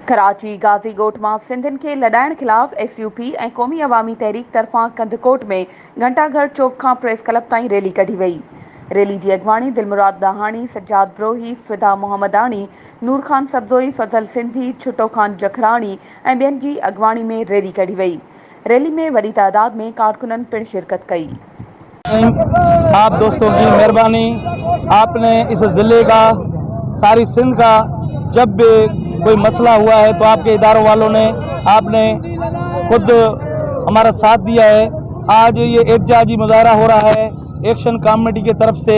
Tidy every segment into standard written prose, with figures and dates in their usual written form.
कराची गाज़ी ॻोठ मां सिंधियुनि खे लॾाइण ख़िलाफ़ SUP ऐं क़ौमी अवामी तहरीक तरफ़ां कंदकोट में घंटाघर चौक खां प्रेस क्लब ताईं रैली कढी वई। रैली जी अॻवानी दिलमुराद दाहानी, सज्जाद ब्रोही, फिदा मोहम्मदानी, नूर खान सब्ज़ोई, फज़ल सिंधी, छुटो खान जखरानी ऐं ॿियनि जी अॻवानी में रैली कढी वई। रैली में वॾी तादाद में कारकुननि पिणु शिरकत कई। आप दोस्तों की मेहरबानी, आपने इस ज़िले का, सारी सिंध का जब भी कोई मसला हुआ है तो आपके इदारों वालों ने, आपने खुद हमारा साथ दिया है। आज ये एहतजाजी मुजाहरा हो रहा है एक्शन कमेटी की तरफ से,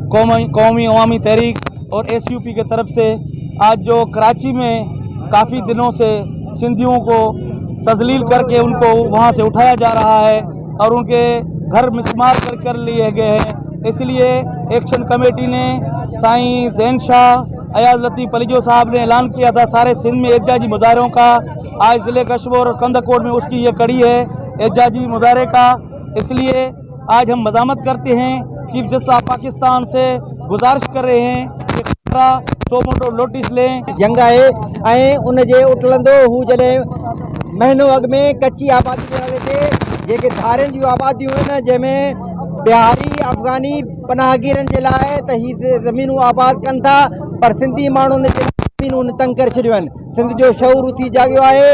कौमी अवामी तहरीक और SUP की तरफ से। आज जो कराची में काफ़ी दिनों से सिंधियों को तजलील करके उनको वहाँ से उठाया जा रहा है और उनके घर मिसमार कर लिए गए हैं, इसलिए एक्शन कमेटी ने साईं ज़ैन शाह, अयाज लतीफ़ पलिजो साहब ने ऐलान किया था सारे सिंध में एहतजाजी मुजाहरों का। आज ज़िले कश्मीर और कंदकोट में उसकी ये कड़ी है एहतजाजी मुजाहरे का। इसलिए आज हम मज़ामत करते हैं, चीफ जस्टिस साहब पाकिस्तान से गुजारिश कर रहे हैं कि सो मोटो नोटिस लें। जंग है उन जे उठलंदो हू जॾहिं महीनो अॻु में कच्ची आबादी जे नाले ते जेके धारियुनि जूं आबादियूं आहिनि, जंहिंमें बिहारी अफ़गानी पनाहगीरनि जे लाइ त ही ज़मीनूं आबाद कनि था, पर सिंधी माण्हुनि जे ज़मीनूं तंग करे छॾियूं आहिनि। सिंध जो शऊर उथी जाॻियो आहे।